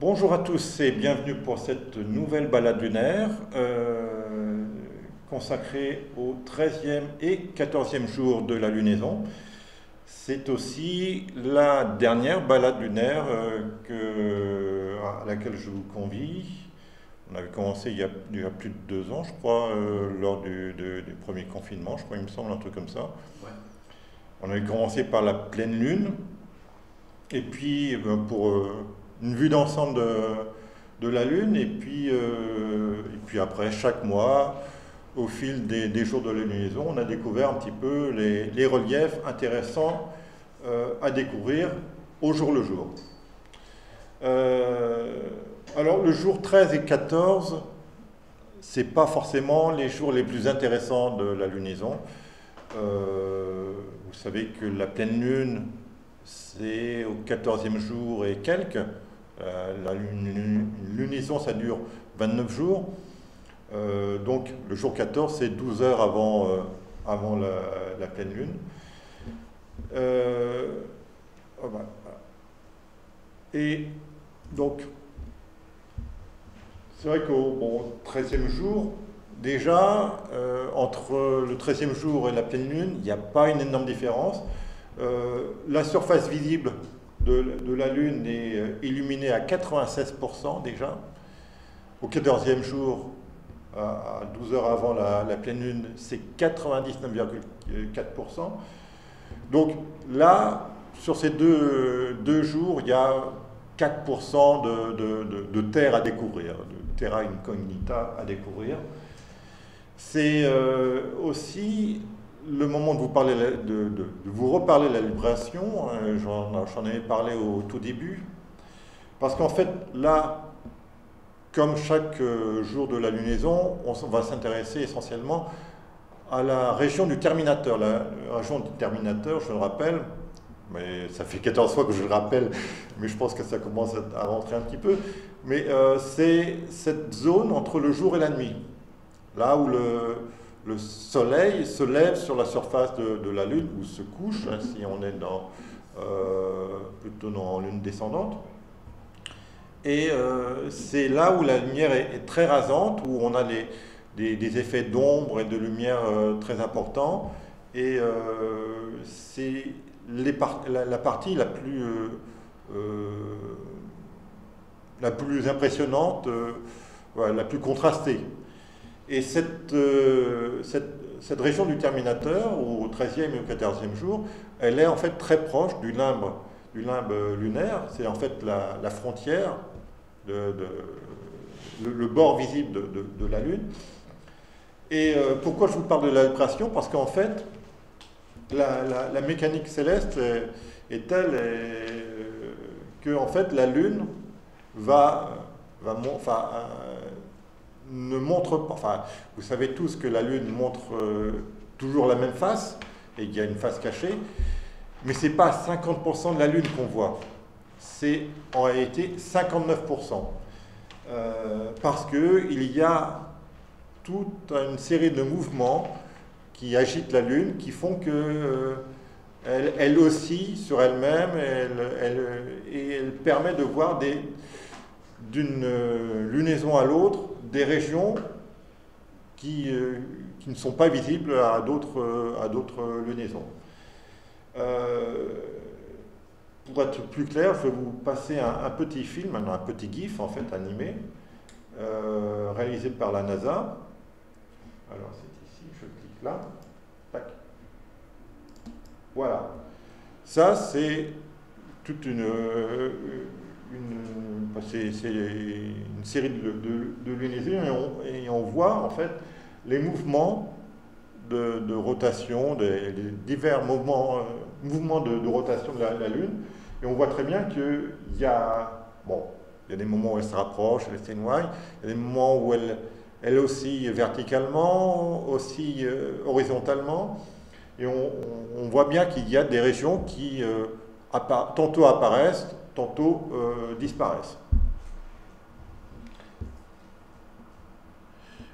Bonjour à tous et bienvenue pour cette nouvelle balade lunaire consacrée au 13e et 14e jour de la lunaison. C'est aussi la dernière balade lunaire à laquelle je vous convie. On avait commencé il y a plus de 2 ans, je crois, lors du premier confinement, je crois, il me semble, un truc comme ça. Ouais. On avait commencé par la pleine lune, et puis pour une vue d'ensemble de la Lune, et puis après, chaque mois, au fil des jours de la lunaison, on a découvert un petit peu les reliefs intéressants à découvrir au jour le jour. Alors, le jour 13 et 14, c'est pas forcément les jours les plus intéressants de la lunaison. Vous savez que la pleine lune, c'est au 14e jour et quelques. La lunaison, ça dure 29 jours. Donc le jour 14, c'est 12 heures avant la pleine lune. Voilà. Et donc, c'est vrai qu'au 13e jour, déjà, entre le 13e jour et la pleine lune, il n'y a pas une énorme différence. La surface visible de la Lune est illuminée à 96% déjà. Au 14e jour, à 12 heures avant la pleine Lune, c'est 99,4%. Donc là, sur ces deux jours, il y a 4% de terre à découvrir, de terra incognita à découvrir. C'est aussi le moment de vous reparler de la libration. J'en avais parlé au tout début, parce qu'en fait là, comme chaque jour de la lunaison, on va s'intéresser essentiellement à la région du terminateur. La région du terminateur, je le rappelle, mais ça fait 14 fois que je le rappelle, mais je pense que ça commence à rentrer un petit peu, mais c'est cette zone entre le jour et la nuit, là où le soleil se lève sur la surface de la Lune, ou se couche, hein, si on est plutôt en lune descendante. Et c'est là où la lumière est très rasante, où on a des effets d'ombre et de lumière très importants. Et c'est la partie la plus impressionnante, voilà, la plus contrastée. Et cette région du terminateur, au 13e et au 14e jour, elle est en fait très proche du limbe lunaire. C'est en fait la frontière, le bord visible de la Lune. Et pourquoi je vous parle de la libration? Parce qu'en fait, la mécanique céleste est telle que en fait, la Lune ne montre pas. Enfin, vous savez tous que la Lune montre toujours la même face, et qu'il y a une face cachée, mais c'est pas 50% de la Lune qu'on voit, c'est en réalité 59%. Parce qu'il y a toute une série de mouvements qui agitent la Lune, qui font que elle oscille sur elle-même, et elle permet de voir d'une lunaison à l'autre des régions qui ne sont pas visibles à d'autres lunaisons. Pour être plus clair, je vais vous passer un petit film, un petit GIF en fait animé, réalisé par la NASA. Alors c'est ici, je clique là. Tac. Voilà. Ça c'est toute c'est une série de lunaisons, et on voit en fait les mouvements de rotation, des divers mouvements de rotation de la Lune, et on voit très bien qu'il y a, il y a des moments où elle se rapproche, elle s'éloigne, il y a des moments où elle oscille verticalement, aussi horizontalement, et on voit bien qu'il y a des régions qui tantôt apparaissent, tantôt disparaissent.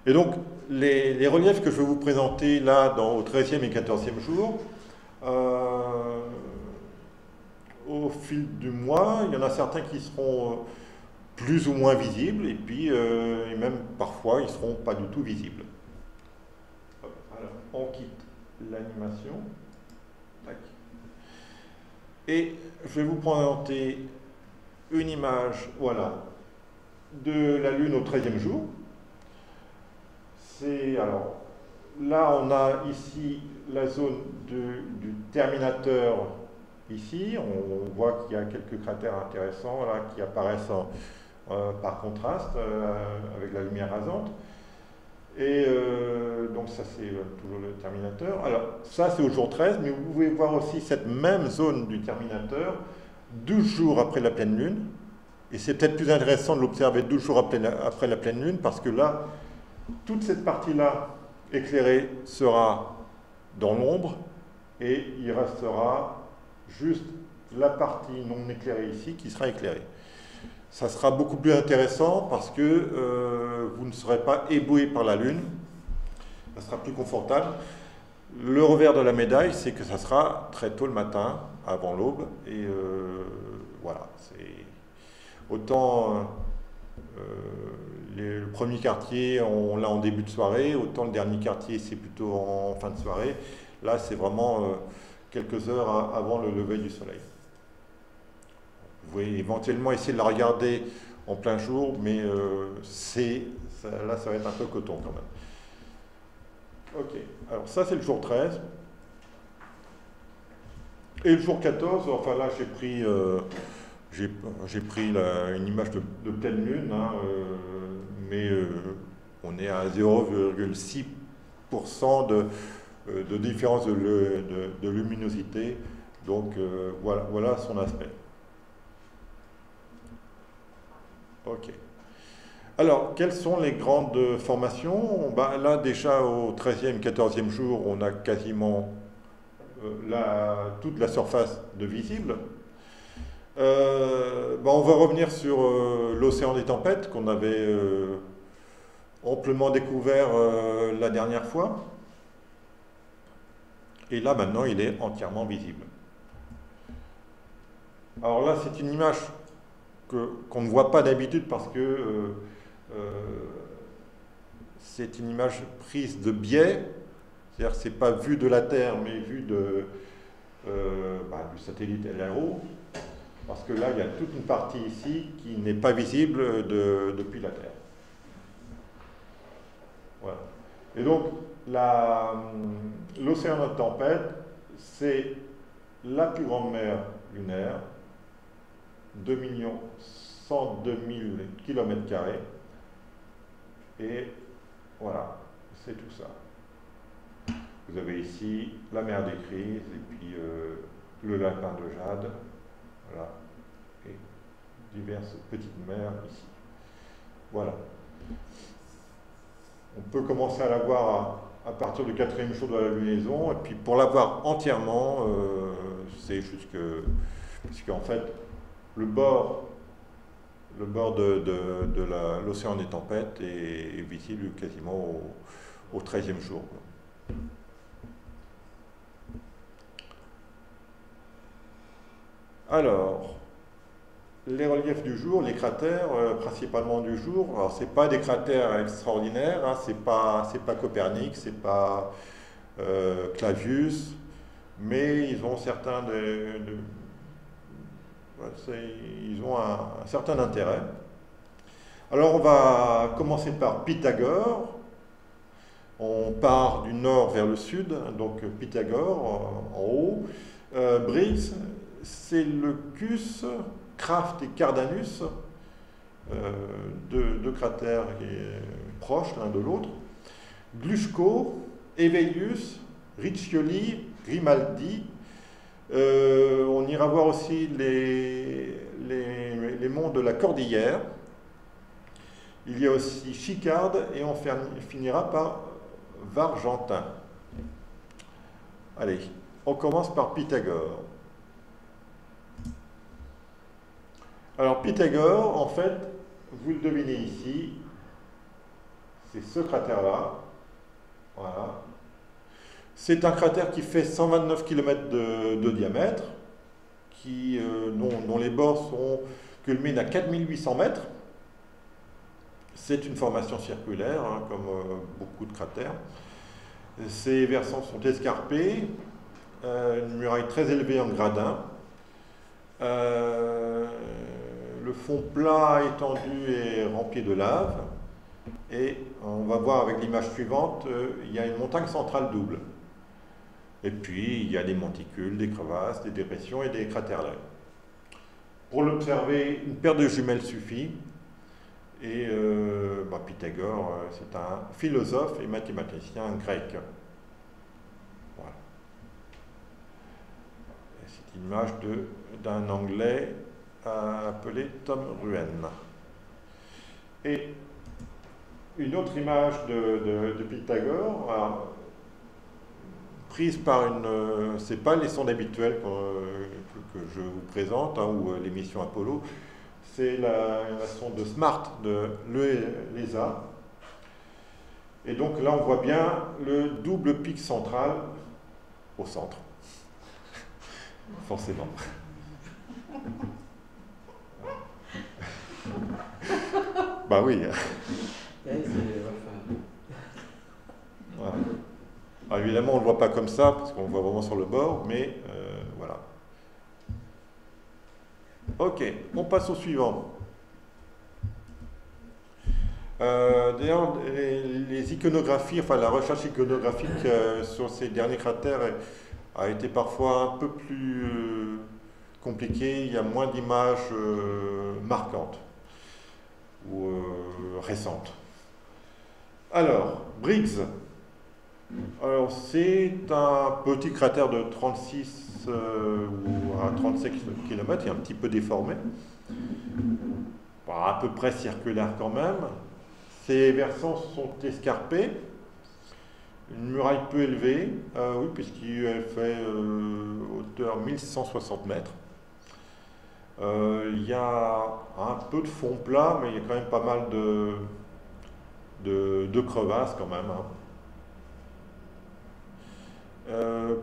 Et donc, les reliefs que je vais vous présenter là, au 13e et 14e jour, au fil du mois, il y en a certains qui seront plus ou moins visibles, et puis et même parfois ils ne seront pas du tout visibles. Alors, on quitte l'animation. Et je vais vous présenter une image, voilà, de la Lune au 13e jour. Alors, là, on a ici la zone du terminateur, ici. On voit qu'il y a quelques cratères intéressants là, qui apparaissent par contraste avec la lumière rasante. Et donc ça c'est toujours le terminateur. Alors ça c'est au jour 13, mais vous pouvez voir aussi cette même zone du terminateur 12 jours après la pleine lune. Et c'est peut-être plus intéressant de l'observer 12 jours après la pleine lune, parce que là, toute cette partie-là éclairée sera dans l'ombre, et il restera juste la partie non éclairée ici qui sera éclairée. Ça sera beaucoup plus intéressant parce que vous ne serez pas ébloui par la Lune. Ça sera plus confortable. Le revers de la médaille, c'est que ça sera très tôt le matin, avant l'aube. Et voilà. Autant le premier quartier, on l'a en début de soirée, autant le dernier quartier, c'est plutôt en fin de soirée. Là, c'est vraiment quelques heures avant le lever du soleil. Vous pouvez éventuellement essayer de la regarder en plein jour, mais là, ça va être un peu coton quand même. Ok, alors ça c'est le jour 13. Et le jour 14, enfin là j'ai pris une image de pleine lune, hein, mais on est à 0,6% de différence de luminosité, donc voilà son aspect. Ok. Alors, quelles sont les grandes formations? Là, déjà, au 13e, 14e jour, on a quasiment toute la surface de visible. On va revenir sur l'océan des tempêtes, qu'on avait amplement découvert la dernière fois. Et là, maintenant, il est entièrement visible. Alors là, c'est une image qu'on ne voit pas d'habitude parce que c'est une image prise de biais, c'est-à-dire que ce n'est pas vu de la Terre, mais vu du satellite LRO, parce que là, il y a toute une partie ici qui n'est pas visible depuis la Terre. Voilà. Et donc, l'océan de tempête, c'est la plus grande mer lunaire, 2 102 000 km². Et voilà, c'est tout ça. Vous avez ici la mer des Crises et puis le lapin de Jade. Voilà. Et diverses petites mers ici. Voilà. On peut commencer à la voir à partir du 4e jour de la lunaison. Et puis pour la voir entièrement, c'est juste que... Parce qu'en fait, le bord de l'océan des tempêtes est visible quasiment au 13e jour. Alors, les reliefs du jour, les cratères, principalement du jour, alors c'est pas des cratères extraordinaires, hein, c'est pas Copernic, c'est pas Clavius, mais ils ont certains ils ont un certain intérêt. Alors on va commencer par Pythagore. On part du nord vers le sud, donc Pythagore en haut. Briggs, Seleucus, Kraft et Cardanus, deux cratères proches l'un de l'autre. Glushko, Hevelius, Riccioli, Grimaldi. On ira voir aussi les monts de la Cordillère. Il y a aussi Chicard et on finira par Vargentin. Allez, on commence par Pythagore. Alors Pythagore, en fait, vous le devinez ici, c'est ce cratère-là. Voilà. C'est un cratère qui fait 129 km de diamètre, dont les bords culminent à 4800 mètres. C'est une formation circulaire, hein, comme beaucoup de cratères. Ces versants sont escarpés, une muraille très élevée en gradin. Le fond plat, étendu et rempli de lave. Et on va voir avec l'image suivante, il y a une montagne centrale double. Et puis il y a des monticules, des crevasses, des dépressions et des craterlets. Pour l'observer, une paire de jumelles suffit. Et Pythagore, c'est un philosophe et mathématicien grec. Voilà. C'est une image d'un Anglais appelé Tom Ruane. Et une autre image de Pythagore, alors, prise par une... c'est pas les sondes habituelles que je vous présente, hein, ou l'émission Apollo. C'est la sonde SMART de l'ESA. Et donc là, on voit bien le double pic central au centre. Forcément. Bah oui. Voilà. Alors évidemment, on ne le voit pas comme ça, parce qu'on le voit vraiment sur le bord, mais voilà. Ok, on passe au suivant. D'ailleurs, les iconographies, enfin la recherche iconographique sur ces derniers cratères a été parfois un peu plus compliquée. Il y a moins d'images marquantes ou récentes. Alors, Briggs. Alors, c'est un petit cratère de 36 ou à 37 km, il est un petit peu déformé, à peu près circulaire quand même. Ses versants sont escarpés, une muraille peu élevée, oui, puisqu'elle fait hauteur 1160 mètres. Il y a un peu de fond plat, mais il y a quand même pas mal de crevasses quand même. Hein.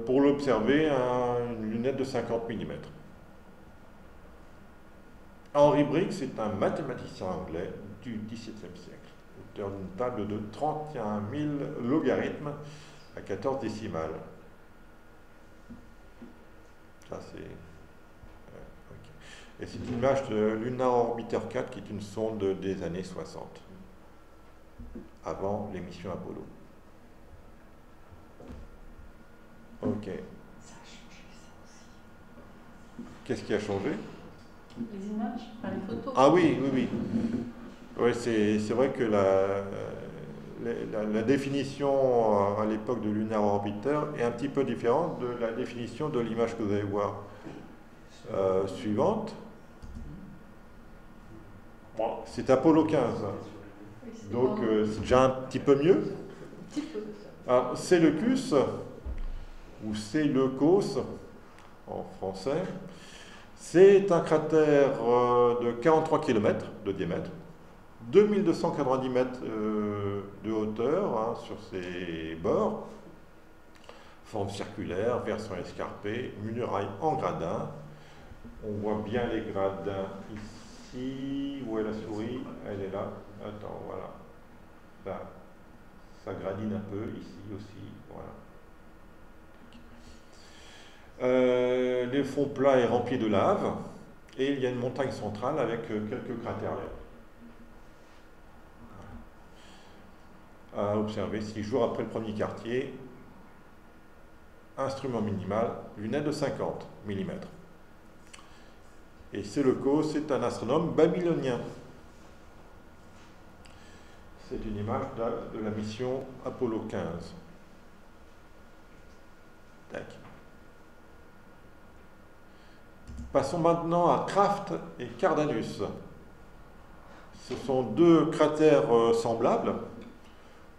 Pour l'observer, une lunette de 50 mm. Henry Briggs est un mathématicien anglais du XVIIe siècle, auteur d'une table de 31 000 logarithmes à 14 décimales. Ça, c'est... okay. Et c'est une image de Lunar Orbiter 4, qui est une sonde des années 60, avant l'émission Apollo. Ok. Qu'est-ce qui a changé? Les images, enfin les photos. Ah oui, oui, oui. Ouais, c'est vrai que la définition à l'époque de Lunar Orbiter est un petit peu différente de la définition de l'image que vous allez voir suivante. Bon, c'est Apollo 15. Donc c'est déjà un petit peu mieux. Seleucus, ou Séleucos en français, c'est un cratère de 43 km de diamètre, 2290 mètres de hauteur hein, sur ses bords, forme circulaire, versant escarpé, muraille en gradin. On voit bien les gradins ici. Où est la souris? Elle est là. Attends, voilà. Là, ça gradine un peu, ici aussi. Voilà. Le fond plat est rempli de lave et il y a une montagne centrale avec quelques cratères. À observer 6 jours après le premier quartier. Instrument minimal, lunette de 50 mm. Et Séleucos, c'est un astronome babylonien. C'est une image de la mission Apollo 15. Tac. Passons maintenant à Kraft et Cardanus. Ce sont deux cratères semblables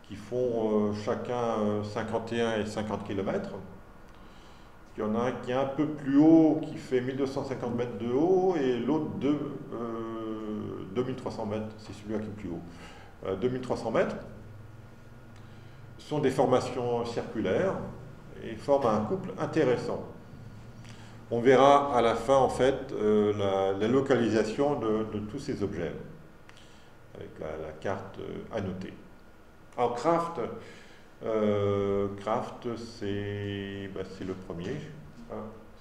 qui font chacun 51 et 50 km. Il y en a un qui est un peu plus haut, qui fait 1250 mètres de haut, et l'autre 2300 mètres, c'est celui-là qui est plus haut. 2300 mètres. Ce sont des formations circulaires et forment un couple intéressant. On verra à la fin, en fait, la localisation de tous ces objets. avec la carte annotée. Alors Kraft, c'est le premier.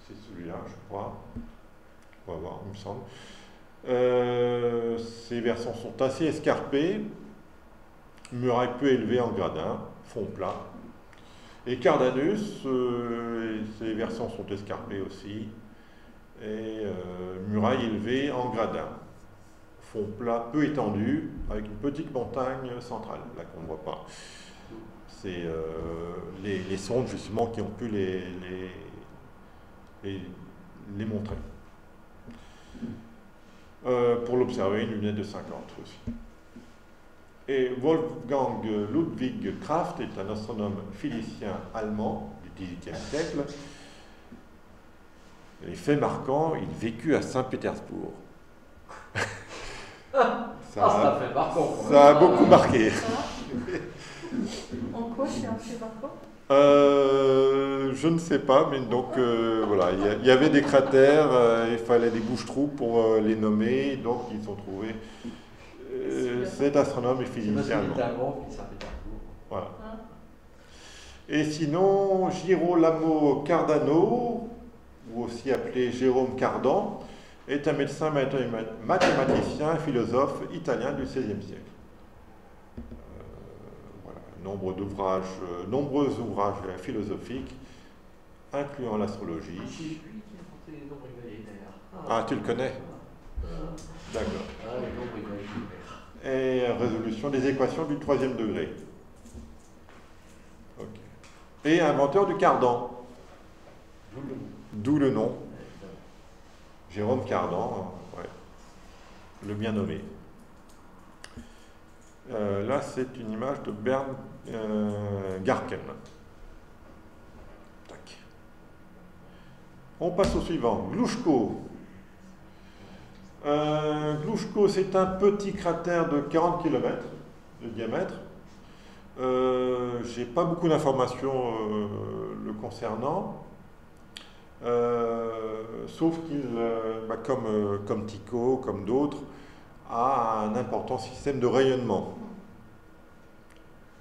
C'est celui-là, je crois. On va voir, il me semble. Ces versants sont assez escarpés, muraille peu élevée en gradin, fond plat. Et Cardanus, ces versants sont escarpés aussi, et muraille élevée en gradin, fond plat peu étendu, avec une petite montagne centrale, là qu'on ne voit pas. C'est les sondes justement qui ont pu les montrer. Pour l'observer, une lunette de 50 aussi. Et Wolfgang Ludwig Kraft est un astronome physicien allemand du XVIIIe siècle. Les faits marquants, il vécut à Saint-Pétersbourg. Ça fait marquant. Ça a beaucoup marqué. En quoi c'est un fait marquant? Je ne sais pas, mais donc voilà, il y avait des cratères, il fallait des bouches-trous pour les nommer, donc ils ont trouvé cet astronome et physicien allemand. Voilà. Et sinon, Girolamo Cardano, ou aussi appelé Jérôme Cardan, est un médecin mathématicien et philosophe italien du XVIe siècle. Nombreux ouvrages philosophiques, incluant l'astrologie. C'est lui qui a inventé les nombres égalés d'ailleurs. Ah, tu le connais? D'accord. Les nombres égalés. Et résolution des équations du troisième degré. Okay. Et inventeur du cardan. D'où le nom. Jérôme Cardan, ouais. Le bien nommé. Là, c'est une image de Bernd Garken. Tac. On passe au suivant. Glushko. Glushko, c'est un petit cratère de 40 km de diamètre. J'ai pas beaucoup d'informations le concernant. Sauf qu'il, comme Tycho, comme d'autres, a un important système de rayonnement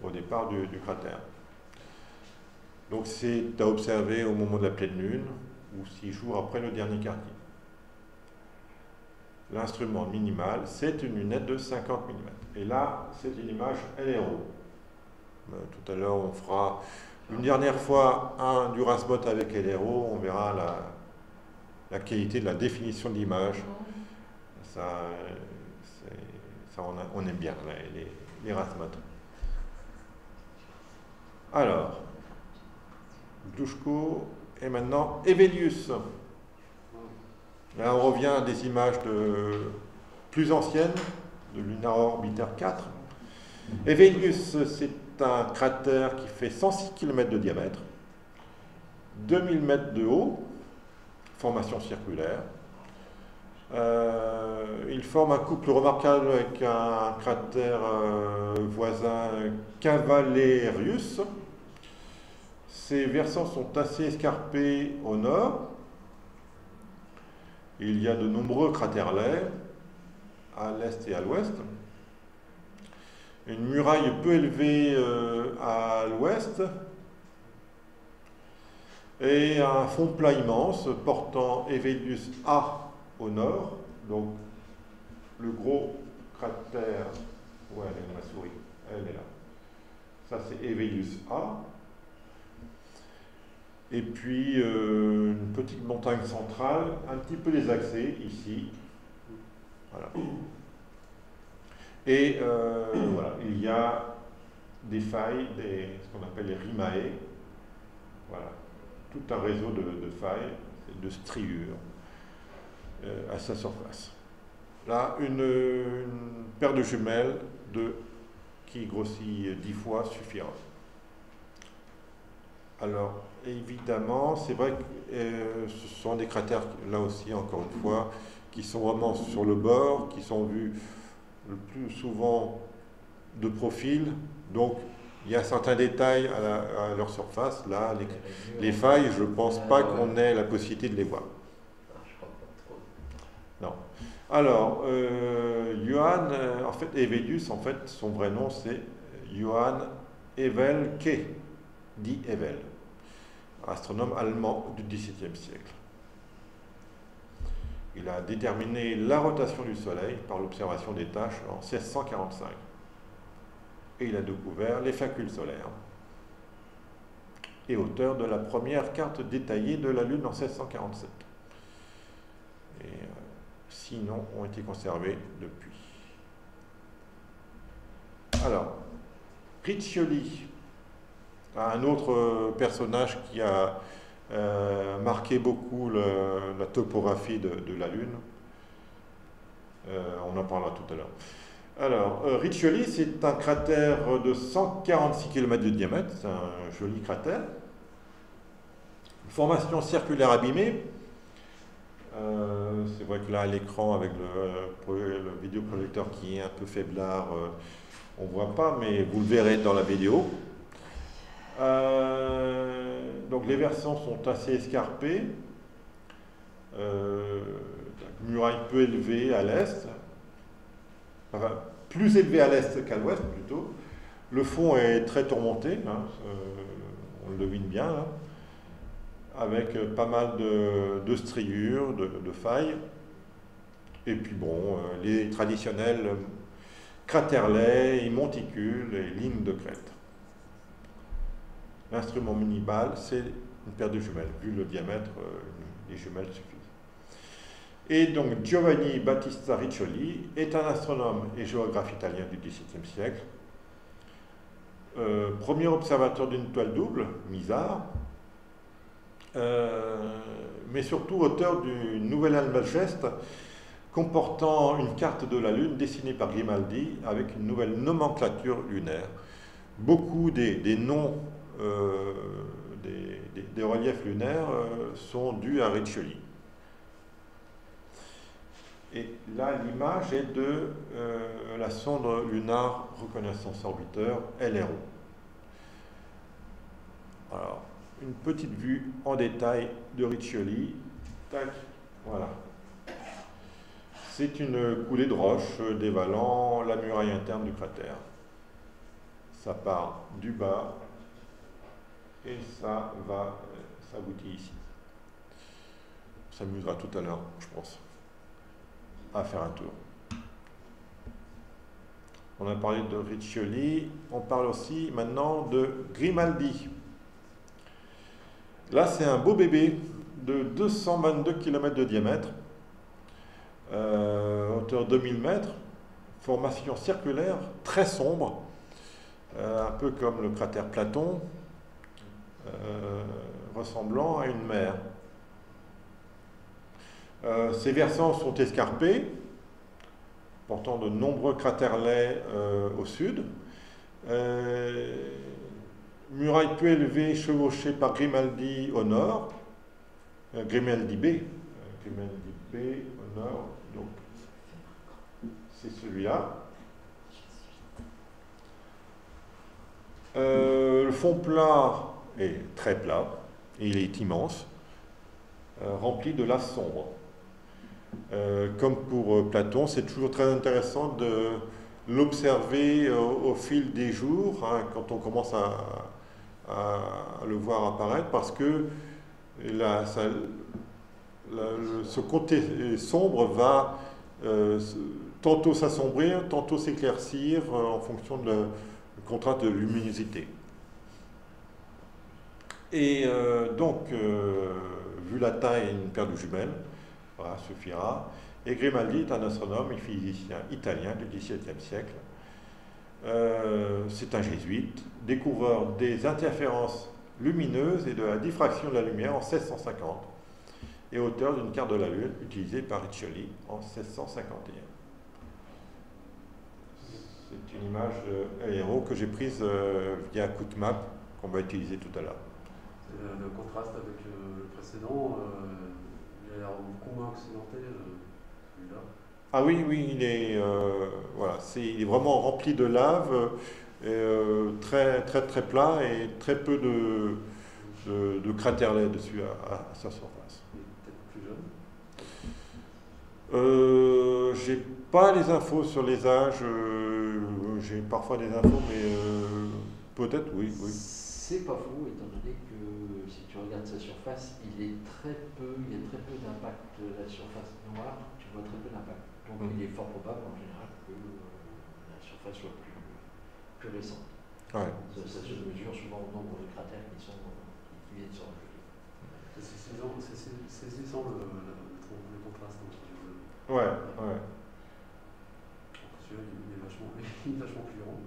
au départ du cratère. Donc c'est à observer au moment de la pleine lune ou 6 jours après le dernier quartier. L'instrument minimal, c'est une lunette de 50 mm. Et là, c'est une image LRO. Tout à l'heure, on fera une dernière fois un du Rasmot avec LRO, on verra la qualité de la définition de l'image. On aime bien les Rasmot. Alors, Glushko et maintenant Hevelius. Là, on revient à des images plus anciennes, de Lunar Orbiter 4. Hevelius, c'est un cratère qui fait 106 km de diamètre, 2000 mètres de haut, formation circulaire. Il forme un couple remarquable avec un cratère voisin Cavalerius. Ses versants sont assez escarpés au nord. Il y a de nombreux craterlets à l'est et à l'ouest. Une muraille peu élevée à l'ouest et un fond plat immense portant Hevelius A au nord, donc le gros cratère, ouais, elle est ma souris, elle est là. Ça c'est Hevelius A. Et puis une petite montagne centrale, un petit peu désaxée ici. Voilà. Et voilà, il y a des failles, ce qu'on appelle les rimae. Voilà, tout un réseau de failles, de striures à sa surface. Là, une paire de jumelles qui grossit 10 fois suffira. Alors, évidemment, c'est vrai que ce sont des cratères, là aussi, encore une fois, qui sont vraiment sur le bord, qui sont vus le plus souvent de profil. Donc, il y a certains détails à leur surface. Là, les failles, je ne pense pas qu'on ait la possibilité de les voir. Non. Alors, Johann, en fait, Hevelius, en fait, son vrai nom c'est Johann Evelke, dit Evel, astronome allemand du XVIIe siècle. Il a déterminé la rotation du Soleil par l'observation des taches en 1645. Et il a découvert les facules solaires. Et auteur de la première carte détaillée de la Lune en 1647. Et 6 noms ont été conservés depuis. Alors, Riccioli, un autre personnage qui a marqué beaucoup la topographie de la Lune. On en parlera tout à l'heure. Alors, Riccioli, c'est un cratère de 146 km de diamètre, c'est un joli cratère. Formation circulaire abîmée. C'est vrai que là, à l'écran, avec le vidéoprojecteur qui est un peu faiblard, on ne voit pas, mais vous le verrez dans la vidéo. Donc les versants sont assez escarpés, muraille peu élevée à l'est, enfin plus élevée à l'est qu'à l'ouest plutôt. Le fond est très tourmenté, hein, on le devine bien, hein, avec pas mal de striures, de failles, et puis bon, les traditionnels craterlets, monticules et lignes de crête. L'instrument minimal, c'est une paire de jumelles. Vu le diamètre, les jumelles suffisent. Et donc Giovanni Battista Riccioli est un astronome et géographe italien du XVIIe siècle. Premier observateur d'une étoile double, Mizar, mais surtout auteur du Nouvel Almageste comportant une carte de la Lune dessinée par Grimaldi avec une nouvelle nomenclature lunaire. Beaucoup des noms des reliefs lunaires sont dus à Riccioli. Et là, l'image est de la sonde lunar reconnaissance orbiteur, LRO. Alors, une petite vue en détail de Riccioli. Tac, voilà. C'est une coulée de roche dévalant la muraille interne du cratère. Ça part du bas et ça aboutit ici. On s'amusera tout à l'heure, je pense, à faire un tour. On a parlé de Riccioli, on parle aussi maintenant de Grimaldi. Là, c'est un beau bébé de 222 km de diamètre, hauteur 2000 mètres, formation circulaire très sombre, un peu comme le cratère Platon, ressemblant à une mer. Ces versants sont escarpés, portant de nombreux craterlets au sud. Muraille peu élevée chevauchée par Grimaldi au nord, Grimaldi B au nord, donc c'est celui-là. Le fond plat est très plat, et il est immense, rempli de lave sombre. Comme pour Platon, c'est toujours très intéressant de l'observer au fil des jours, hein, quand on commence à le voir apparaître, parce que ce côté sombre va tantôt s'assombrir, tantôt s'éclaircir en fonction de la contrainte de luminosité. Et donc, vu la taille, une paire de jumelles, voilà, suffira. Et Grimaldi est un astronome et physicien italien du XVIIe siècle. C'est un jésuite, découvreur des interférences lumineuses et de la diffraction de la lumière en 1650 et auteur d'une carte de la Lune utilisée par Riccioli en 1651. C'est une image de LRO que j'ai prise via QuickMap qu'on va utiliser tout à l'heure. Le contraste avec le précédent, il a l'air beaucoup moins accidenté, celui-là. Ah oui, il est, voilà, il est vraiment rempli de lave, très plat et très peu de craterlets dessus à sa surface. Il est peut-être plus jeune. J'ai pas les infos sur les âges, j'ai parfois des infos, mais peut-être oui, oui. C'est pas faux, étant donné que si tu regardes sa surface, il y a très peu d'impact de la surface noire, tu vois très peu d'impact. Donc il est fort probable en général que la surface soit plus récente. Ouais. Ça se mesure souvent au nombre de cratères qui viennent se rajouter. C'est saisissant le contraste entre les deux. Ouais, ouais. Celui-là, il est vachement plus grand.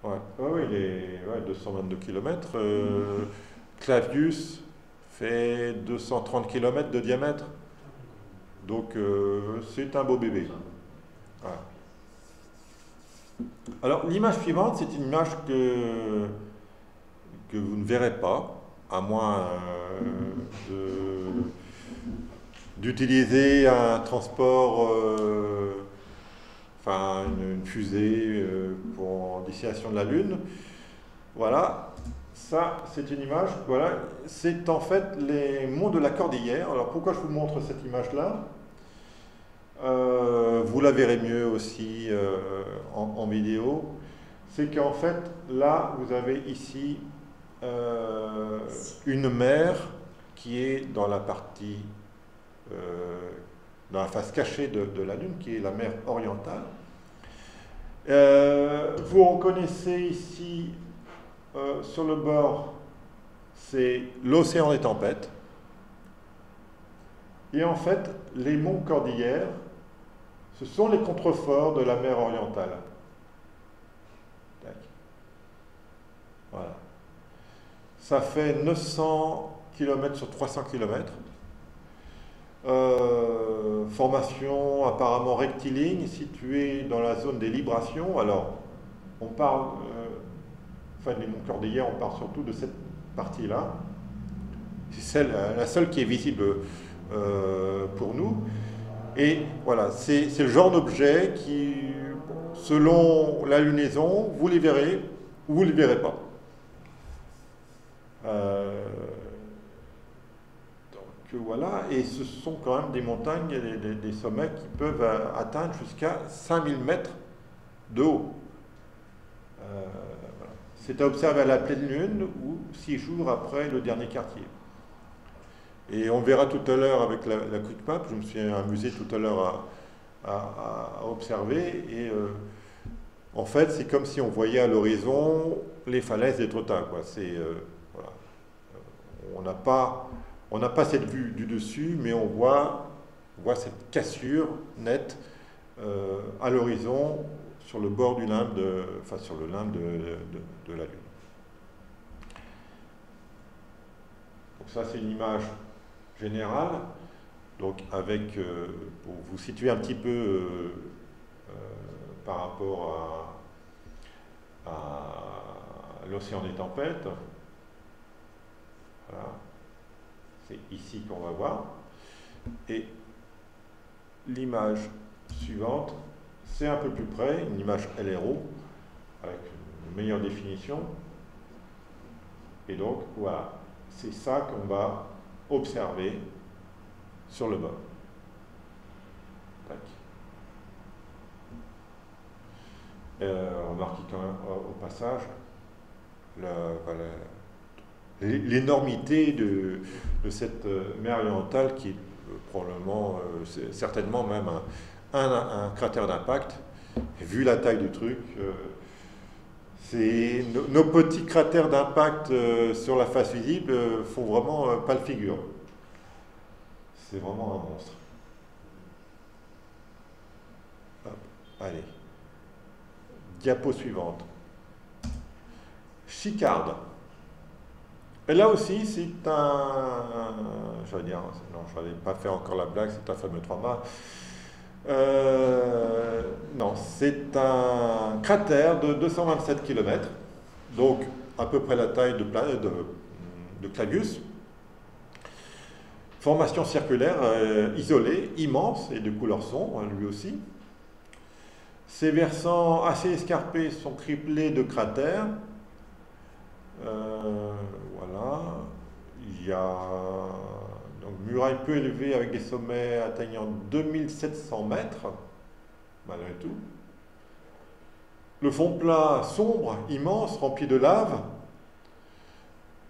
Ouais, ouais, il est 222 km. Clavius fait 230 km de diamètre. Donc c'est un beau bébé. Ouais. Alors l'image suivante, c'est une image que vous ne verrez pas, à moins d'utiliser un transport, enfin une fusée pour destination de la Lune. Voilà, ça c'est une image, voilà, c'est en fait les monts de la Cordillère. Alors pourquoi je vous montre cette image-là? Vous la verrez mieux aussi en vidéo. C'est qu'en fait, là, vous avez ici une mer qui est dans la partie, dans la face cachée de la Lune, qui est la mer orientale. Vous reconnaissez ici, sur le bord, c'est l'océan des tempêtes. Et en fait, les monts Cordillères, ce sont les contreforts de la mer orientale. Tac. Voilà. Ça fait 900 km sur 300 km. Formation apparemment rectiligne, située dans la zone des librations. Alors, on parle, enfin, les monts Cordillères, on parle surtout de cette partie-là. C'est la seule qui est visible pour nous. Et voilà, c'est le genre d'objet qui, selon la lunaison, vous les verrez ou vous ne les verrez pas. Donc voilà, et ce sont quand même des montagnes, des sommets qui peuvent atteindre jusqu'à 5000 mètres de haut. Voilà. C'est à observer à la pleine lune ou 6 jours après le dernier quartier. Et on verra tout à l'heure avec la quick map, je me suis amusé tout à l'heure à observer, et en fait c'est comme si on voyait à l'horizon les falaises d'Étretat, quoi. Voilà. On n'a pas cette vue du dessus, mais on voit cette cassure nette à l'horizon sur le bord du limbe, sur le limbe de la Lune. Donc ça c'est une image générale, donc avec, pour vous situer un petit peu par rapport à l'océan des tempêtes. Voilà, c'est ici qu'on va voir. Et l'image suivante, c'est un peu plus près, une image LRO, avec une meilleure définition. Et donc, voilà, c'est ça qu'on va observer sur le bord. Tac. Remarquez quand même au passage l'énormité de cette mer orientale qui est probablement, certainement même un cratère d'impact. Vu la taille du truc, nos petits cratères d'impact sur la face visible font vraiment pas le figure. C'est vraiment un monstre. Hop, allez. Diapo suivante. Chicarde. Et là aussi, c'est je vais dire, non, je n'allais pas faire encore la blague, c'est un fameux 3 mâts. Non, c'est un cratère de 227 km, donc à peu près la taille de Clavius. Formation circulaire isolée, immense et de couleur sombre, lui aussi. Ses versants assez escarpés sont criblés de cratères. Voilà. Il y a donc muraille peu élevée avec des sommets atteignant 2700 mètres. malgré tout. Le fond plat sombre, immense, rempli de lave,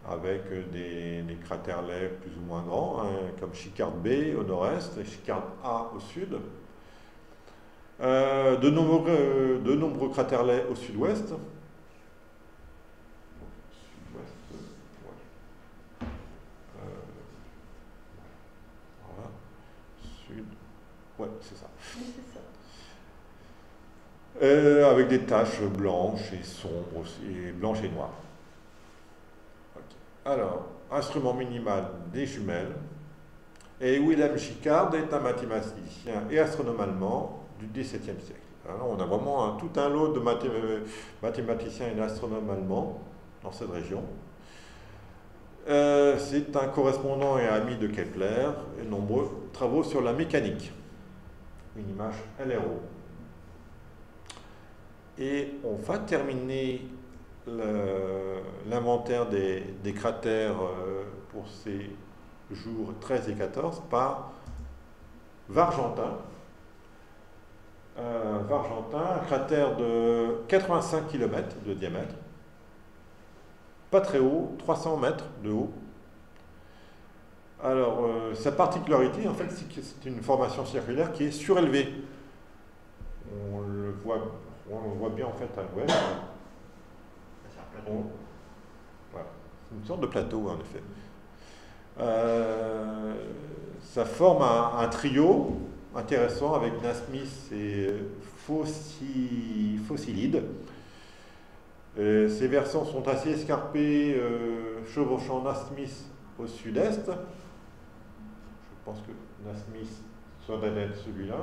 avec des craterlets plus ou moins grands, hein, comme Schickard B au nord-est et Schickard A au sud. De nombreux craterlets au sud-ouest. Voilà. Sud. Ouais, c'est ça. Oui, c'est ça. Avec des taches blanches et sombres aussi, et blanches et noires. Ok. Alors, instrument minimal des jumelles. Et Wilhelm Schickard est un mathématicien et astronome allemand du XVIIe siècle. Alors, on a vraiment tout un lot de mathématiciens et astronomes allemands dans cette région. C'est un correspondant et ami de Kepler et nombreux travaux sur la mécanique. Une image LRO. Et on va terminer l'inventaire des cratères pour ces jours 13 et 14 par Vargentin. Vargentin, un cratère de 85 km de diamètre, pas très haut, 300 mètres de haut. Alors, sa particularité, en fait, c'est que c'est une formation circulaire qui est surélevée. On le voit bien, en fait, à l'ouest. C'est un plateau. Voilà. C'est une sorte de plateau, en effet. Ça forme un trio intéressant avec Nasmyth et Phocylide. Ces versants sont assez escarpés, chevauchant Nasmyth au sud-est. Je pense que Nasmyth soit d'être celui-là.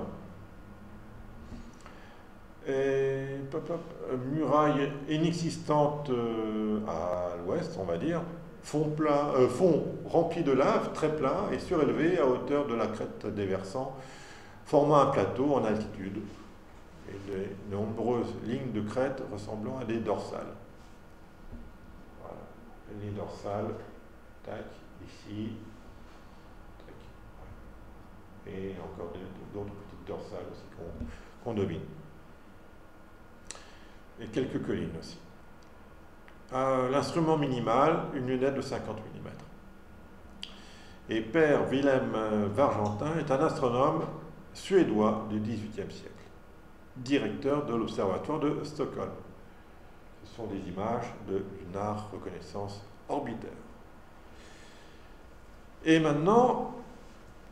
Et muraille inexistante à l'ouest, on va dire. Fond rempli de lave, très plat et surélevé à hauteur de la crête des versants, formant un plateau en altitude. Et de nombreuses lignes de crête ressemblant à des dorsales. Voilà. Les dorsales, tac, ici, tac. Et encore d'autres petites dorsales aussi qu'on domine. Et quelques collines aussi. L'instrument minimal, une lunette de 50 mm. Et Père Wilhelm Vargentin est un astronome suédois du XVIIIe siècle, directeur de l'Observatoire de Stockholm. Ce sont des images de Lunar Reconnaissance Orbiter. Et maintenant,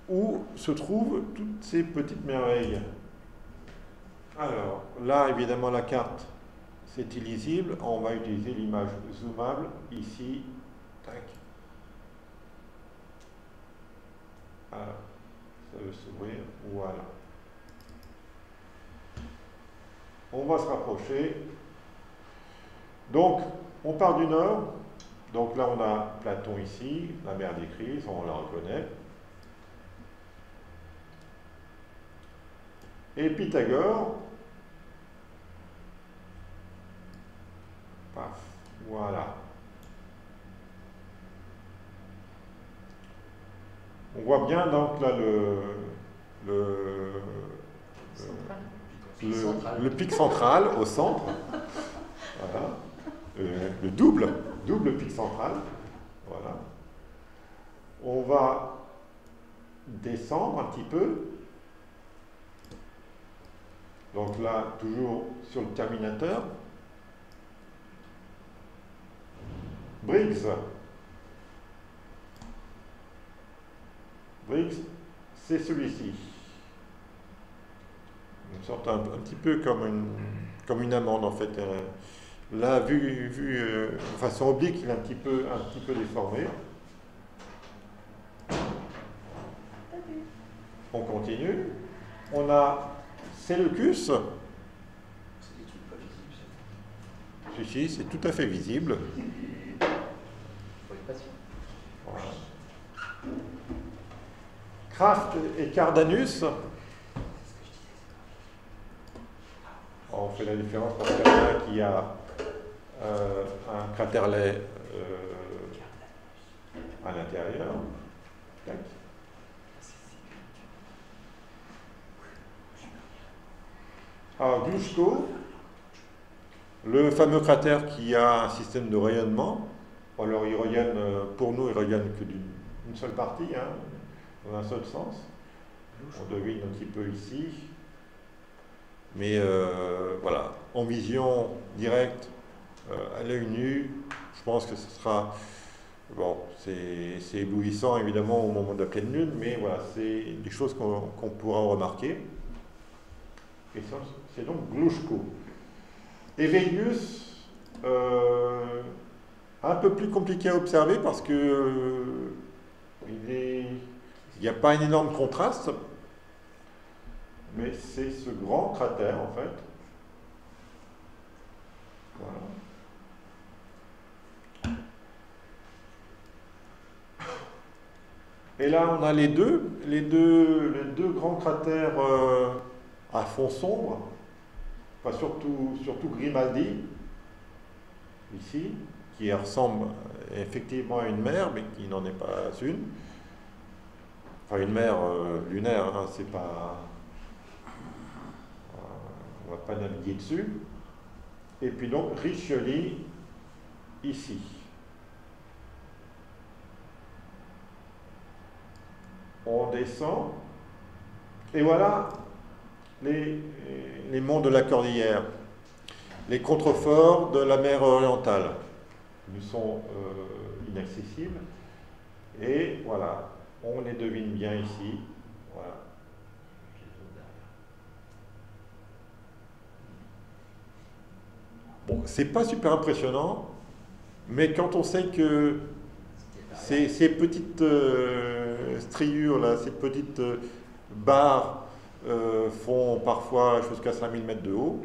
où se trouvent toutes ces petites merveilles? Alors, là, évidemment, la carte, c'est illisible. On va utiliser l'image zoomable, ici. Tac. Alors, ça veut s'ouvrir. Voilà. On va se rapprocher. Donc, on part du nord. Donc là, on a Platon ici, la mer des Crises, on la reconnaît. Et Pythagore. Paf, voilà. On voit bien donc là le pic central au centre. Voilà. Le double pic central. Voilà. On va descendre un petit peu. Donc là, toujours sur le terminateur. Briggs. Briggs, c'est celui-ci. Une sorte un petit peu comme une amande en fait. Là, vu de façon oblique, il est un petit peu déformé. On continue. On a Seleucus. C'est des trucs pas visibles, ça. Si, c'est tout à fait visible. Faut être patient. Voilà. Kraft et Cardanus. On fait la différence parce qu'il y en a un qui a un craterlet à l'intérieur. Tac. Alors, Glushko, le fameux cratère qui a un système de rayonnement. Alors, il rayonne, pour nous, il rayonne que d'une seule partie, hein, dans un seul sens. On devine un petit peu ici. Mais voilà, en vision directe, à l'œil nu, je pense que ce sera... Bon, c'est éblouissant évidemment au moment de la pleine lune, mais voilà, c'est des choses qu'on pourra remarquer. Et ça, c'est donc Glushko. Et Vénus, un peu plus compliqué à observer parce que il n'y a pas un énorme contraste, mais c'est ce grand cratère en fait. Voilà. Et là, on a les deux grands cratères à fond sombre, enfin, surtout Grimaldi, ici, qui ressemble effectivement à une mer, mais qui n'en est pas une. Enfin, une mer lunaire, hein, c'est pas... on ne va pas naviguer dessus. Et puis donc, Riccioli, ici. On descend, et voilà les monts de la Cordillère, les contreforts de la mer orientale, nous sont inaccessibles, et voilà, on les devine bien ici, voilà. Bon, c'est pas super impressionnant, mais quand on sait que ces petites striures, là, ces petites barres font parfois jusqu'à 5000 mètres de haut,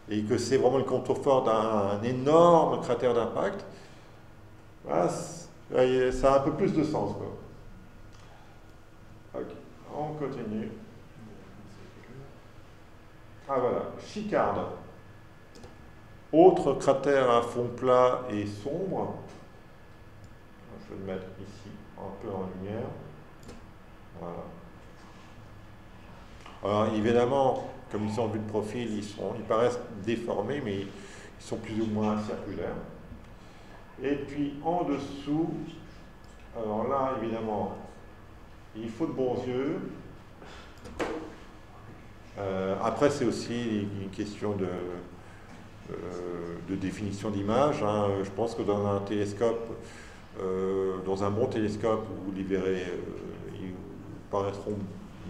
et que c'est vraiment le contrefort d'un énorme cratère d'impact, voilà, ça a un peu plus de sens, quoi. Ok, on continue. Ah voilà, Chicarde. Autre cratère à fond plat et sombre. Je vais le mettre ici, un peu en lumière. Voilà. Alors évidemment, comme ils sont vus de profil, ils paraissent déformés, mais ils sont plus ou moins circulaires. Et puis en dessous, alors là évidemment, il faut de bons yeux. Après c'est aussi une question de définition d'image, hein. Je pense que dans un télescope, dans un bon télescope, vous les verrez, ils paraîtront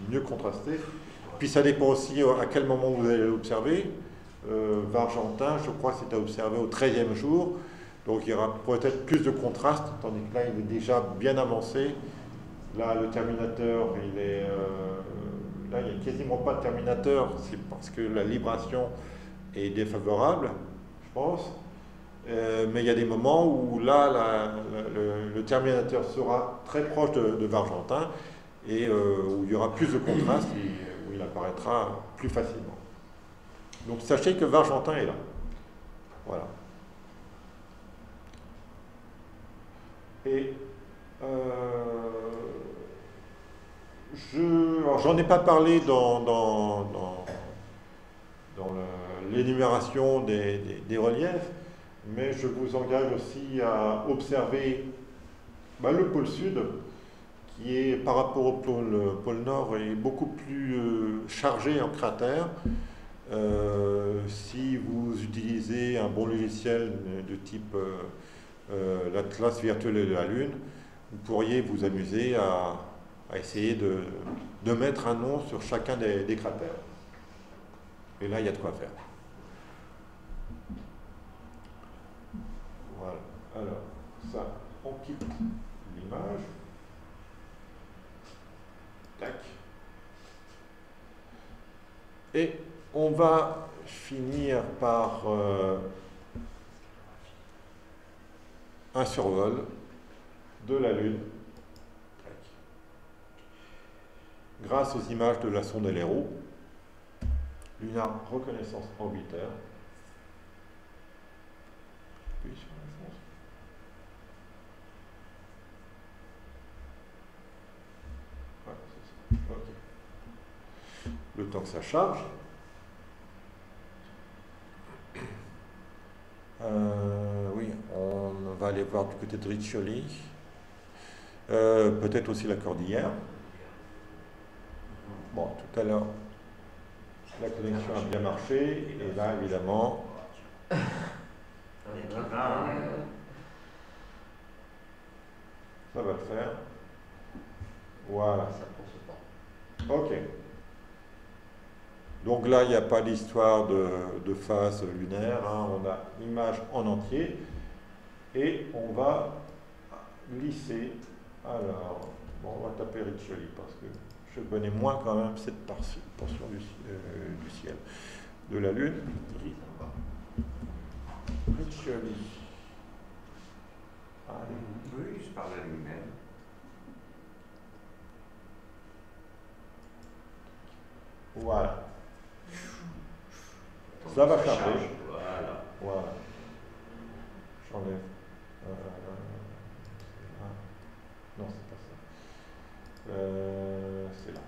mieux contrastés. Puis ça dépend aussi à quel moment vous allez l'observer. Vargentin, je crois que c'est à observer au 13e jour, donc il y aura peut-être plus de contraste, tandis que là il est déjà bien avancé. Là le terminateur, là il n'y a quasiment pas de terminateur, c'est parce que la libration est défavorable, je pense. Mais il y a des moments où là, le terminateur sera très proche de Vargentin et où il y aura plus de contraste et où il apparaîtra plus facilement. Donc sachez que Vargentin est là. Voilà. Et j'en ai pas parlé dans l'énumération des reliefs, mais je vous engage aussi à observer le pôle sud, qui est par rapport au pôle nord est beaucoup plus chargé en cratères. Si vous utilisez un bon logiciel de type l'Atlas virtuel de la Lune, vous pourriez vous amuser à essayer de mettre un nom sur chacun des cratères. Et là, il y a de quoi faire. Voilà. Alors, ça, on quitte l'image. Tac. Et on va finir par un survol de la Lune grâce aux images de la sonde LRO, Lunar Reconnaissance Orbiter. Puis sur la France. Ouais, c'est ça. Okay. Le temps que ça charge. Oui, on va aller voir du côté de Riccioli. Peut-être aussi la Cordillère. Bon, tout à l'heure, la connexion a bien marché. Et là, évidemment, ça va le faire. Voilà. Ça prend ce temps. Ok. Donc là, il n'y a pas d'histoire de phase lunaire. Hein. On a l'image en entier. Et on va glisser. Alors, bon, on va taper Riccioli parce que je connais moins quand même cette portion du ciel. De la Lune. Riccioli. Allez. Oui, je parle à lui-même. Voilà. Ça va charger. Voilà. Voilà. J'enlève. Non, c'est pas ça. C'est là.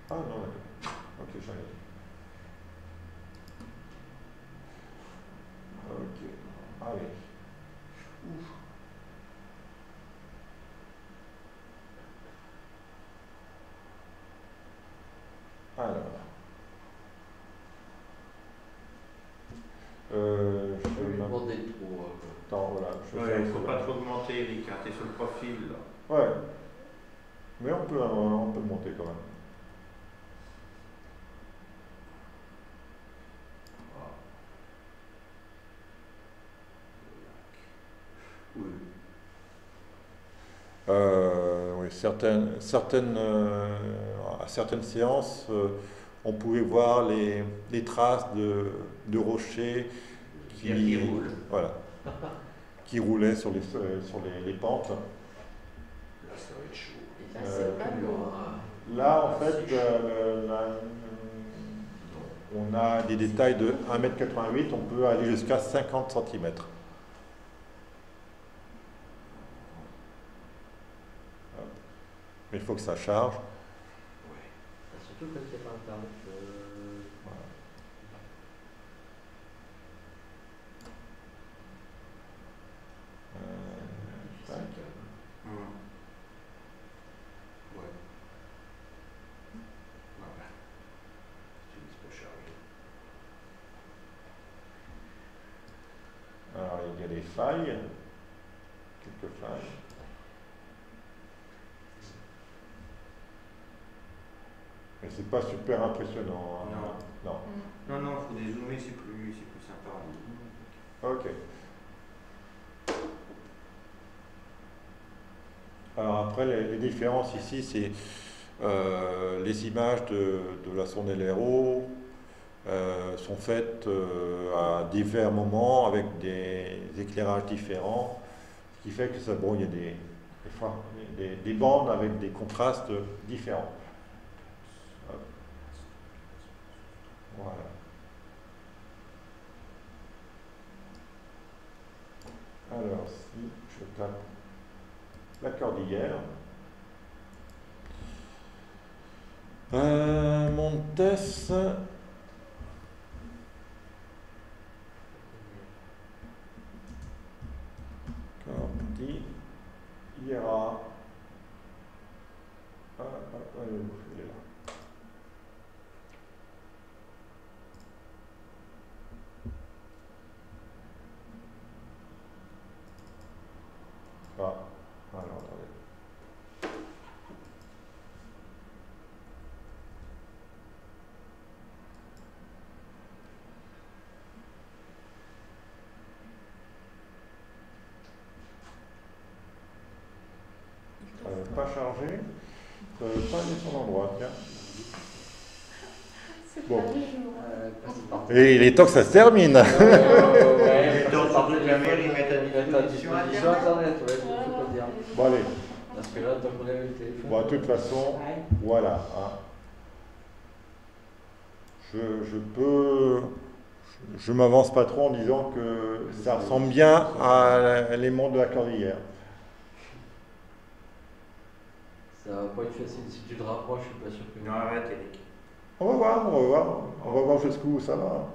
Ah non, d'accord. Ok, j'enlève. Ok. Allez. Alors. On peut lui je demander de trop. Attends, voilà. Je Ouais, fais il ne faut cela. pas trop augmenter, Eric, hein, t'es sur le profil là. Ouais. Mais on peut le monter quand même. Oui. Oui, à certaines séances, on pouvait voir les traces de rochers Qui roule. voilà, qui roulaient sur les pentes. Là, ça va être chaud. Et là, c'est pas lourd. Là, en fait, on a des détails de 1,88 m, on peut aller jusqu'à 50 cm. Mais il faut que ça charge. Surtout quand il n'y a pas Internet. Voilà. Tac. Ouais. Voilà. Tu me dis pas charger. Alors, il y a des failles, quelques failles. Mais c'est pas super impressionnant. Hein. Non. Non, il faut dézoomer, c'est plus sympa. Ok. Alors après, les différences ici, c'est les images de la sonde LRO sont faites à divers moments avec des éclairages différents, ce qui fait que ça, bon, il y a des fois des bandes avec des contrastes différents. Voilà. Alors, si je tape la Cordillère, Montes, Cordillera, il est là. Ah, alors attendez. Pas chargé, pas aller sur l'endroit, tiens. C'est Bon. pas le jour. Et il est temps que ça se termine. Ouais, Donc, surtout que la mairie mette à disposition Internet, ouais, Voilà. faut pas dire. Bon allez, Parce que là, tant qu'on a le téléphone. bon, de toute façon, voilà. Hein. Je m'avance pas trop en disant que ça ressemble bien à les monts de la Cordillère. Ça va pas être facile. Si tu te rapproches, je suis pas sûr que. Non, arrête, Eric. On va voir jusqu'où ça va.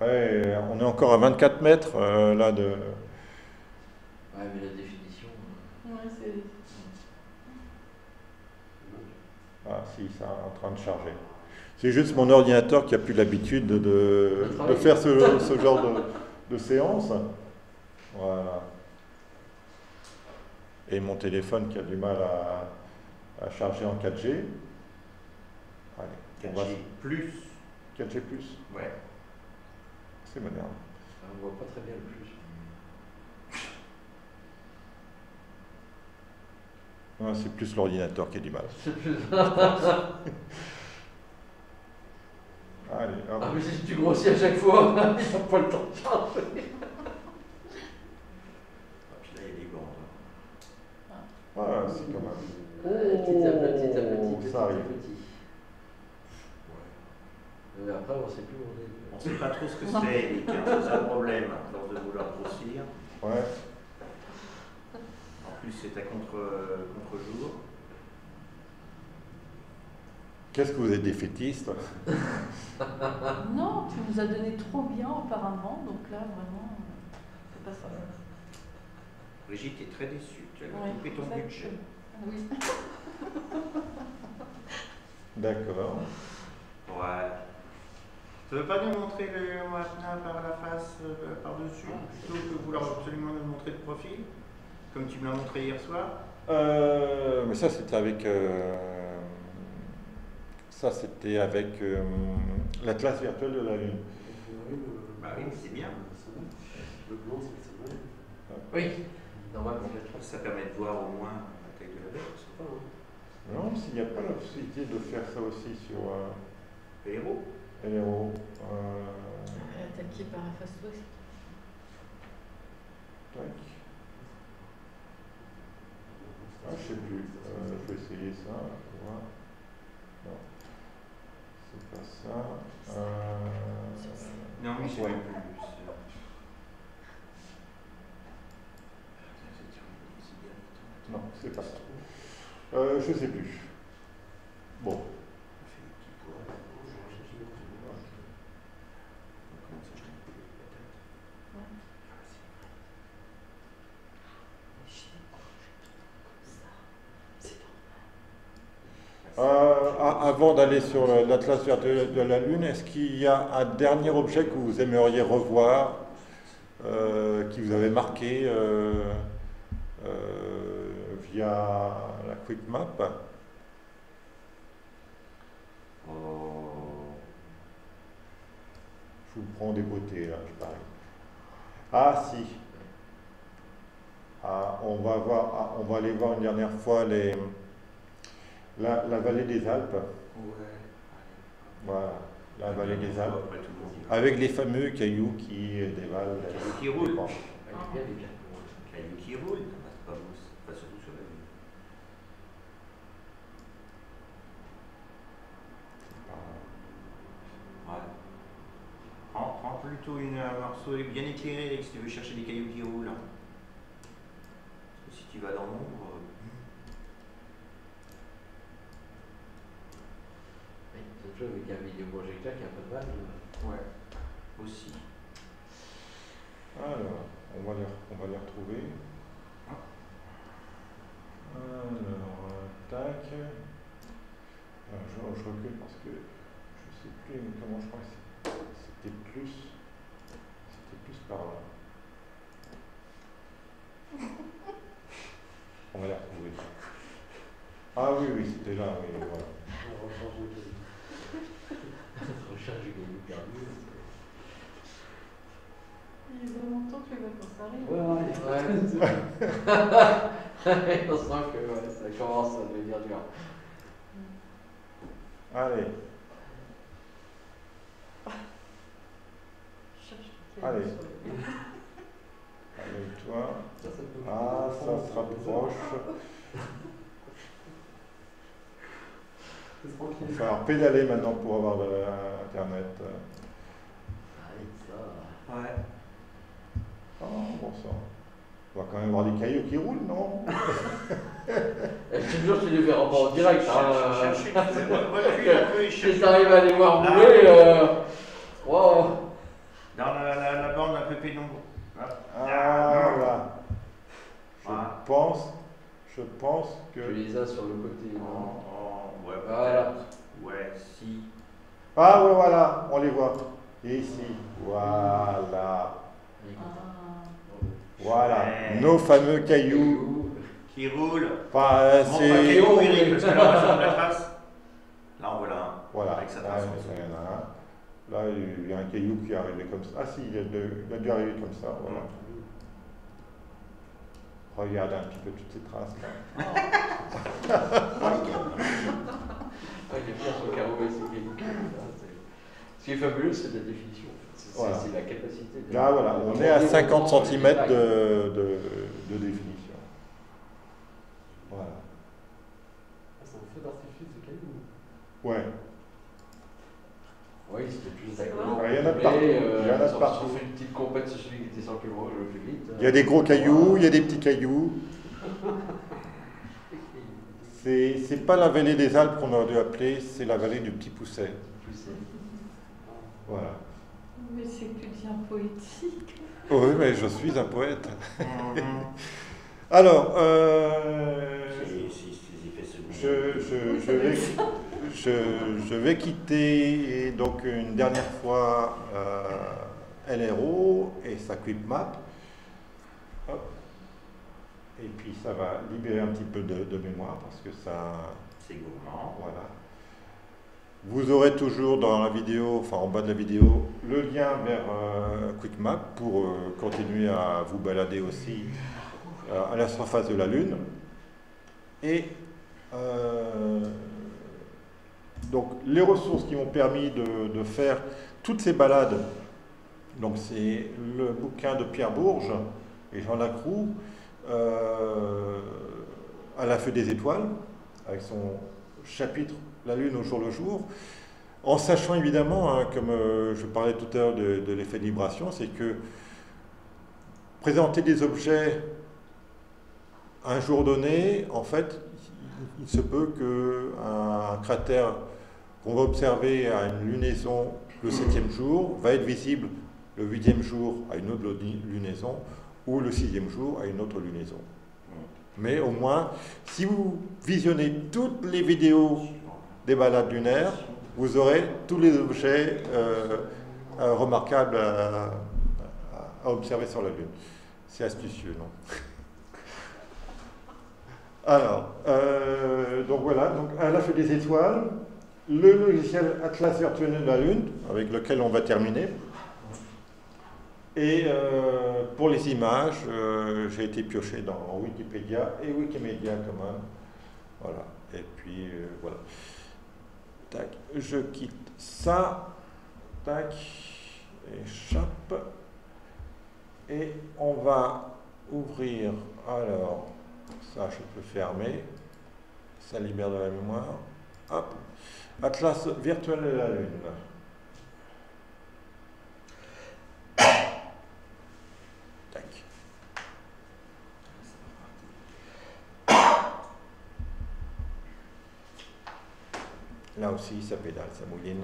Ouais, on est encore à 24 mètres là de. Ouais, mais la définition. Ouais, c'est. Ah si, ça est en train de charger. C'est juste mon ordinateur qui a plus l'habitude de faire ce genre de séance. Voilà. Et mon téléphone qui a du mal à charger en 4G. Allez, on va 4G plus. 4G plus. Ouais. C'est moderne. On voit pas très bien le plus. Ouais, c'est plus l'ordinateur qui a du mal. Allez, hop. Ah, mais si tu grossis à chaque fois, il n'y a pas le temps de charger. Ah, puis là, il y a des bandes. Voilà, c'est quand même. Petit à petit, petit ça à arrive. petit. Mais après, on ne sait plus où on est. On ne sait pas trop ce que c'est, Eric, hein, c'est ça le problème, à force de vouloir grossir. Ouais. En plus, c'est à contre-jour. Qu'est-ce que vous êtes défaitiste? Non, tu nous as donné trop bien auparavant, donc là, vraiment, c'est pas ça. Brigitte est très déçue, tu as Ouais, coupé ton exactement. budget. Oui. D'accord. Voilà. Tu ne veux pas nous montrer le Moapna par la face, par-dessus, plutôt que vouloir absolument nous le montrer de profil, comme tu me l'as montré hier soir? Mais ça, c'était avec. Ça, c'était avec l'Atlas virtuel de la Lune. Bah oui, c'est bien. Le blanc, c'est mal. Oui, normalement. Ça permet de voir au moins la taille de la bête. Je sais pas, hein. Non, s'il n'y a pas la possibilité de faire ça aussi sur Les héros. LRO. Attaqué par la face ouest. Tac. Ah, je sais plus. Je vais essayer ça. Voir. Non. C'est pas ça. Non, mais c'est Ouais. plus. Non, c'est pas ça. Je sais plus. Bon. Avant d'aller sur l'Atlas virtuel de la Lune, est-ce qu'il y a un dernier objet que vous aimeriez revoir, qui vous avait marqué via la Quick Map? Je vous prends des beautés là, je parie. Ah si. Ah, on va aller voir une dernière fois la vallée des Alpes. Ouais. Voilà, la vallée des Alpes. Après, tout le monde y va. Avec les fameux cailloux qui dévalent. Cailloux qui roulent. Bon. Elle est bien, les bien. Cailloux qui roulent, c'est pas beau, pas surtout sur la Lune. Ouais. Prends plutôt un morceau bien éclairé, Eric, si tu veux chercher des cailloux qui roulent. Hein. Parce que si tu vas dans l'ombre. Oui, c'est toujours avec un vidéoprojecteur qui a pas de balle. Ouais. Aussi. Alors, on va les retrouver. Alors, tac. Alors, je recule parce que je sais plus comment je crois que c'était plus par là. On va les retrouver. Ah oui, c'était là, oui, voilà. On va recharger le cahier. Recharge du caillou perdu. Il est vraiment temps que les vacances arrivent. Ouais. On sent que ouais, ça commence à devenir dur. Allez, Cherche Allez. sur le- allez, toi. Ça peut- Ah, ça se rapproche. C'est Il tranquille. va falloir pédaler maintenant pour avoir de Internet. Arrête ça. Ouais. Oh, bon sang. On va quand même avoir des cailloux qui roulent, non? Je te jure, tu les verras pas en direct. Cherchez un peu et Si cherchez. tu arrives à les voir rouler, wow. Dans la bande un peu pénombre. Ah, voilà. Voilà. Je pense Tu que... les as sur le côté. Non Ouais, Voilà. peut-être. Ouais, si. Ah, ouais, voilà, on les voit. Et ici, voilà. Ah. Voilà, Ouais. nos fameux cailloux. Qui roule. Enfin, Bon, pas c'est... caillou, Eric, parce que là, on va faire de la trace. Là, on voit là. Voilà, Avec sa là, trace. il y en a un. Là, il y a un caillou qui est arrivé comme ça. Ah si, il a dû arriver comme ça, voilà. Regardez un petit peu toutes ces traces là. Ah, il est bien sur le carreau et c'est cailloux. Ce qui est fabuleux, c'est la définition. C'est Voilà. la capacité. Là, voilà, on est à 50 cm de définition. Voilà. C'est un feu d'artifice de cailloux. Ouais. Oui, c'était plus C'est d'accord. vrai. Il y en a de partout. Il y en a de partout. On fait une petite compète sur celui qui était 100 km le plus vite. Il y a des gros cailloux, il y a des petits cailloux. C'est pas la vallée des Alpes qu'on aurait dû appeler, c'est la vallée du Petit Pousset. Voilà. Mais c'est que tu deviens poétique. Oui, mais je suis un poète. Alors, je vais quitter donc une dernière fois LRO et sa QuickMap. Hop. Et puis ça va libérer un petit peu de mémoire parce que ça... C'est gourmand. Voilà. Vous aurez toujours dans la vidéo, enfin en bas de la vidéo, le lien vers QuickMap pour continuer à vous balader aussi à la surface de la Lune. Et donc les ressources qui m'ont permis de faire toutes ces balades, donc c'est le bouquin de Pierre Bourges et Jean Lacroux, à la feu des étoiles, avec son chapitre La Lune au jour le jour, en sachant évidemment, hein, comme je parlais tout à l'heure de l'effet de vibration, c'est que présenter des objets à un jour donné, en fait, il se peut qu'un cratère qu'on va observer à une lunaison le 7e jour va être visible le 8e jour à une autre lunaison ou le 6e jour à une autre lunaison. Mais au moins, si vous visionnez toutes les vidéos des balades lunaires, vous aurez tous les objets remarquables à observer sur la Lune. C'est astucieux, non? Alors, donc voilà, donc à la feu des étoiles, le logiciel Atlas virtuel de la Lune, avec lequel on va terminer. Et pour les images, j'ai été pioché dans Wikipédia et Wikimedia Commons. Voilà, et puis voilà. Tac, je quitte ça. Tac, échappe. Et on va ouvrir, alors, ça je peux fermer. Ça libère de la mémoire. Hop, Atlas virtuel de la Lune. Là aussi, ça pédale, ça mouline.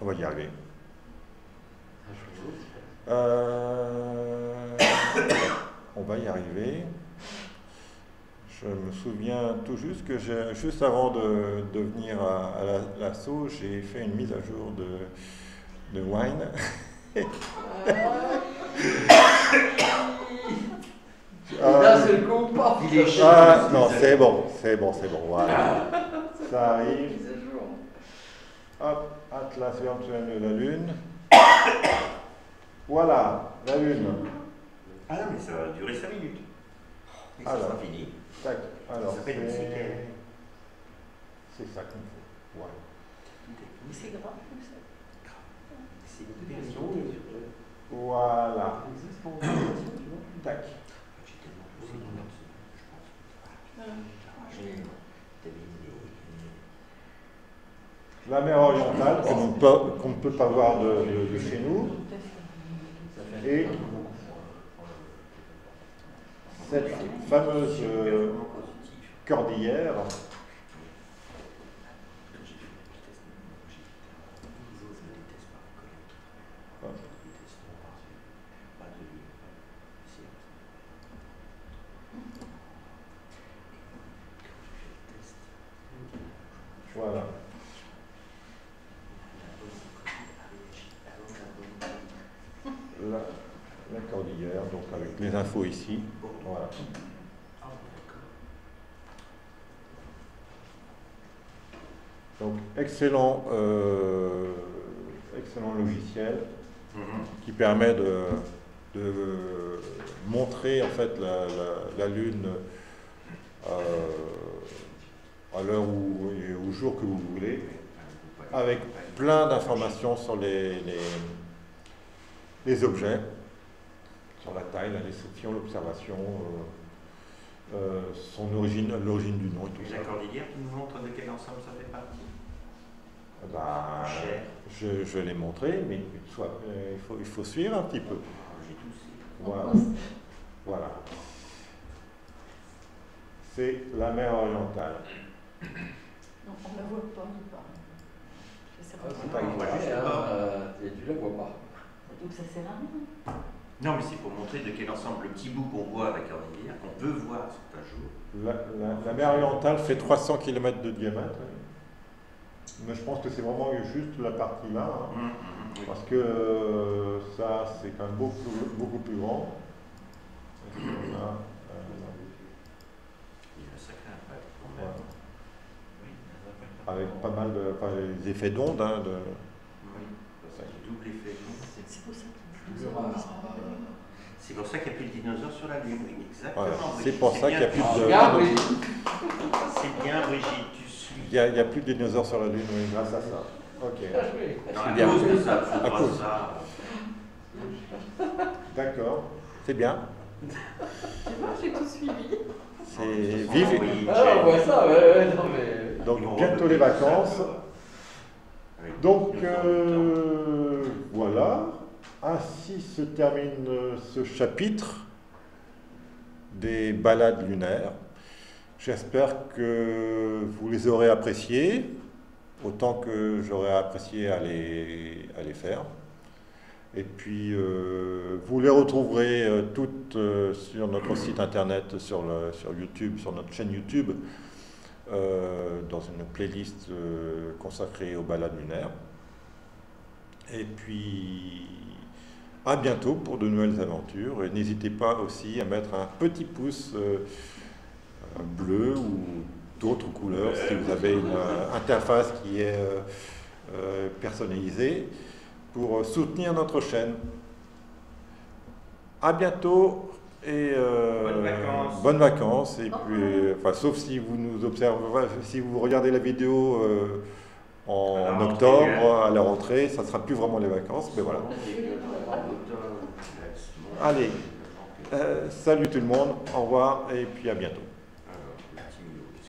On va y arriver. On va y arriver. Je me souviens tout juste que juste avant de venir à l'assaut, j'ai fait une mise à jour de Wine. Là, c'est le coup, paf. Il est chaud. Ah non, c'est bon, voilà. Ça arrive. Hop, Atlas virtuel de la Lune. Voilà, la Lune. Ah non, mais ça va durer 5 minutes. Et ça Alors. sera fini. Tac, alors Ça s'appelle une séquelle. c'est ça qu'il faut. Voilà. Mais c'est grave comme ça. C'est une Des version. questions, Voilà. ça existe en animation, tu vois? Tac. J'ai tellement posé de notes, je pense. J'ai terminé. la mer orientale qu'on ne peut pas voir de chez nous, et cette fameuse cordillère voilà. La cordillère, donc avec les infos ici. Voilà. Donc excellent, excellent logiciel qui permet de montrer en fait la Lune à l'heure et au jour que vous voulez, avec plein d'informations sur les objets, sur la taille, la description, l'observation, son origine, l'origine du nom et tout ça. La cordillère qui nous montre de quel ensemble ça fait partie. Bah, je l'ai montré, mais il faut suivre un petit peu. Voilà. Voilà. C'est la mer orientale. Non, on ne la voit pas, je parle. Ça sert à C'est rien. pas grave, et tu la vois pas. Donc ça sert à rien. Non, mais c'est pour montrer de quel ensemble le petit bout qu'on voit avec la cordillère, qu'on peut voir certains jours. La mer orientale fait 300 km de diamètre. Mais je pense que c'est vraiment juste la partie là. Hein, oui. parce que ça, c'est quand même beaucoup plus grand. Il y a un sacré impact quand même. Voilà. Avec pas mal des effets d'onde. Hein, Oui, ça qui double effet. C'est pour ça C'est pour ça qu'il n'y a plus de dinosaures sur la Lune, oui, exactement. Voilà. Brigitte. C'est pour ça qu'il n'y a plus de... Regarde, oui. C'est bien, Brigitte, tu suis. Il n'y a plus de dinosaures sur la Lune, oui, grâce à ça. Ok. Non, à bien. cause de ça, À faudra cause. ça. D'accord, c'est bien. Tu vois, j'ai tout suivi. C'est vive. Oui, Ah, on voit ça, ouais, non mais. Donc bientôt les vacances. Donc voilà, ainsi se termine ce chapitre des balades lunaires. J'espère que vous les aurez appréciées, autant que j'aurais apprécié à les faire. Et puis vous les retrouverez toutes sur notre site internet, sur YouTube, sur notre chaîne YouTube, dans une playlist consacrée aux balades lunaires. Et puis à bientôt pour de nouvelles aventures. Et n'hésitez pas aussi à mettre un petit pouce bleu ou d'autres couleurs si vous avez une interface qui est personnalisée pour soutenir notre chaîne. À bientôt. Et bonnes vacances. Et puis, enfin, sauf si vous nous observez, si vous regardez la vidéo en octobre, à la rentrée, ça ne sera plus vraiment les vacances, mais voilà. Allez, salut tout le monde, au revoir et puis à bientôt.